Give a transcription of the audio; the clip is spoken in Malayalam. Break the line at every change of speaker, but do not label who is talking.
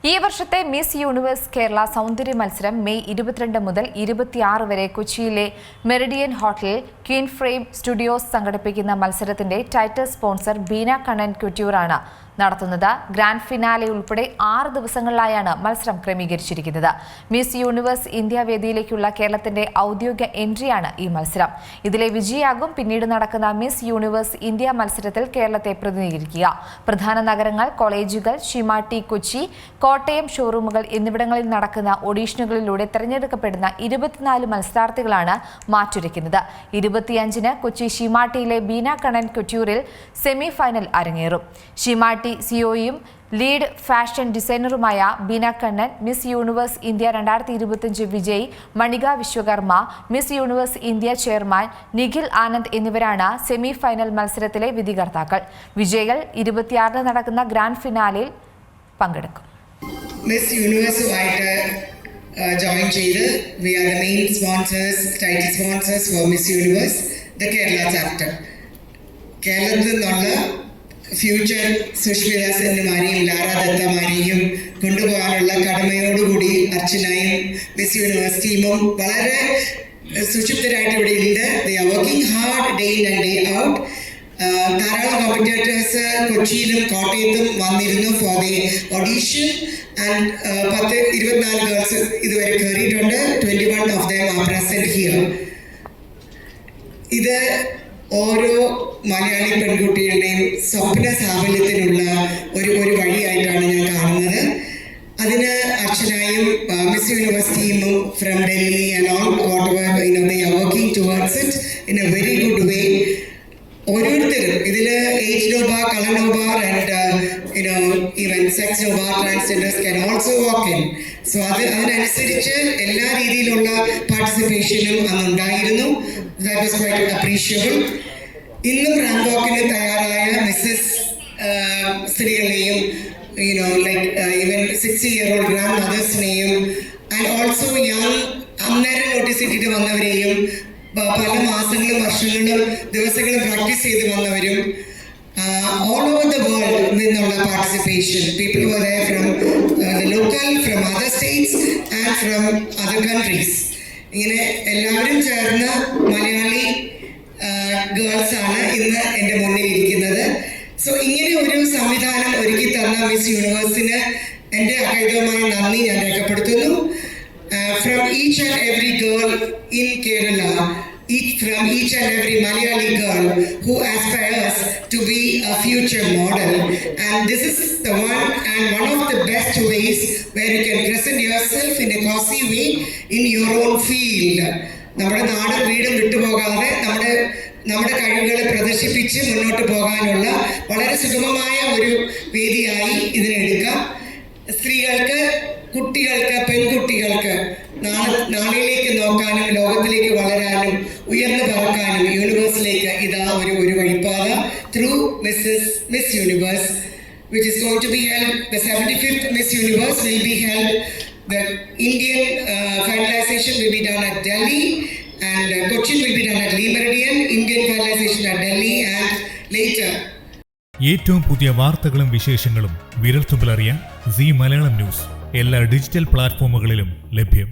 ഈ വർഷത്തെ മിസ് യൂണിവേഴ്സ് കേരള സൗന്ദര്യ മത്സരം മെയ് 22 മുതൽ 26 വരെ കൊച്ചിയിലെ മെറിഡിയൻ ഹോട്ടലിൽ ക്വീൻ ഫ്രെയിം സ്റ്റുഡിയോസ് സംഘടിപ്പിക്കുന്ന മത്സരത്തിന്റെ ടൈറ്റിൽ സ്പോൺസർ ബീന കണ്ണൻ കുറ്റ്യൂറാണ് നടത്തുന്നത്. ഗ്രാൻഡ് ഫിനാലെ ഉൾപ്പെടെ 6 ദിവസങ്ങളിലായാണ് മത്സരം ക്രമീകരിച്ചിരിക്കുന്നത്. മിസ് യൂണിവേഴ്സ് ഇന്ത്യ വേദിയിലേക്കുള്ള കേരളത്തിന്റെ ഔദ്യോഗിക എൻട്രിയാണ് ഈ മത്സരം. ഇതിലെ വിജയിയാകും പിന്നീട് നടക്കുന്ന മിസ് യൂണിവേഴ്സ് ഇന്ത്യ മത്സരത്തിൽ കേരളത്തെ പ്രതിനിധീകരിക്കുക. പ്രധാന നഗരങ്ങൾ, കോളേജുകൾ, ഷിമാട്ടി, കൊച്ചി, കോട്ടയം ഷോറൂമുകൾ എന്നിവിടങ്ങളിൽ നടക്കുന്ന ഓഡീഷനുകളിലൂടെ തെരഞ്ഞെടുക്കപ്പെടുന്ന 24 മത്സരാർത്ഥികളാണ് മാറ്റുരയ്ക്കുന്നത്. 25-ന് കൊച്ചി ഷിമാട്ടിയിലെ ബീന കണ്ണൻ കുറ്റ്യൂറിൽ സെമി ഫൈനൽ അരങ്ങേറും. ഷിമാട്ടി സിഒയും ലീഡ് ഫാഷൻ ഡിസൈനറുമായ Beena Kannan, Miss Universe India 2025 വിജയി Manika Vishwakarma, Miss Universe India chairman Nikhil Anand എന്നിവരാണ് സെമി ഫൈനൽ മത്സരത്തിലെ വിധികർത്താക്കൾ. വിജയികൾ 26-ന് നടക്കുന്ന ഗ്രാൻഡ് ഫിനാലയിൽ പങ്കെടുക്കും.
മിസ് യൂണിവേഴ്സുമായിട്ട് ജോയിൻ ചെയ്ത് we are the main sponsors, title sponsors for Miss Universe the Kerala chapter. കേരളത്തിൽ നിന്നുള്ള ഫ്യൂച്ചർ സുഷ്മിത സെന്നുമാരെയും ലാറ ദത്തമാരെയും കൊണ്ടുപോകാനുള്ള കടമയോടുകൂടി അർച്ചനയും മിസ് യൂണിവേഴ്സ് ടീമും വളരെ സുഷിപ്തരായിട്ട് ഇവിടെ ഉണ്ട്. ദേ are working hard day in and day out. ധാരാളം കോമ്പറ്റേറ്റേഴ്സ് കൊച്ചിയിലും കോട്ടയത്തും വന്നിരുന്നു for the audition. And 24 girls ഇതുവരെ കയറിയിട്ടുണ്ട്. 21 of them are present here. ഇത് ഓരോ മലയാളി പെൺകുട്ടികളുടെയും സ്വപ്ന സാഫല്യത്തിനുള്ള ഒരു വഴിയായിട്ടാണ് ഞാൻ കാണുന്നത്. അതിന് അർച്ചനയും മിസ് യൂണിവേഴ്സ് ടീമും from Delhi and all what they are working towards it in a very good way. ഓരോരുത്തരും ഇതിൽ age no bar, colour no bar and even sex no bar, transgenders can also walk in. So അതിനനുസരിച്ച് എല്ലാ രീതിയിലുള്ള പാർട്ടിസിപ്പേഷനും അന്നുണ്ടായിരുന്നു. That was quite appreciable. ഇന്നും റാങ്ക് വാക്കിന് തയ്യാറായ മിസ്സസ് സ്ത്രീകളെയും ലൈക്ക് ഈവൻ 60-year-old ഗ്രാൻഡ് മദേഴ്സിനെയും ആൻഡ് ഓൾസോ യങ് അന്നേരം നോട്ടീസ് ഇട്ടിട്ട് വന്നവരെയും പല മാസങ്ങളും വർഷങ്ങളും ദിവസങ്ങളും പ്രാക്ടീസ് ചെയ്ത് വന്നവരും all over the world നിന്നുള്ള participation. People were there from the local, from other states and from other countries. ഇങ്ങനെ എല്ലാവരും ചേർന്ന് മലയാളി ഗേൾസ് ആണ് ഇന്ന് എൻ്റെ മുന്നിൽ ഇരിക്കുന്നത്. സോ ഇങ്ങനെ ഒരു സംവിധാനം ഒരുക്കി തന്ന മിസ് യൂണിവേഴ്സിന് എൻ്റെ അകൈതമായ നന്ദി ഞാൻ രേഖപ്പെടുത്തുന്നു. From each and every girl in Kerala, from each and every Malayali girl who aspires to be a future model, and this is the one of the best ways where you can present yourself in a cozy way in your own field. നമ്മുടെ നാടും വീടും വിട്ടുപോകാതെ നമ്മുടെ കഴിവുകളെ പ്രദർശിപ്പിച്ച് മുന്നോട്ട് പോകാനുള്ള വളരെ സുഗമമായ ഒരു വേദിയായി ഇതിനെടുക്കാം. സ്ത്രീകൾക്ക്, കുട്ടികൾക്ക്, പെൺകുട്ടികൾക്ക് നാളെയിലേക്ക് നോക്കാനും ലോകത്തിലേക്ക് വളരാനും ഉയർന്നു പറക്കാനും യൂണിവേഴ്സിലേക്ക് ഇതാ ഒരു വഴിപ്പാത. Through Miss Universe which is going to be held, the 75th Miss Universe will be held. The Indian finalization will be done at Delhi and Cochin will be done at Lee Meridian. Indian finalization at Delhi and later.
ഏറ്റവും പുതിയ വാർത്തകളും വിശേഷങ്ങളും വിരൽത്തുമ്പിലറിയാൻ സീ മലയാളം ന്യൂസ് എല്ലാ ഡിജിറ്റൽ പ്ലാറ്റ്ഫോമുകളിലും ലഭ്യം.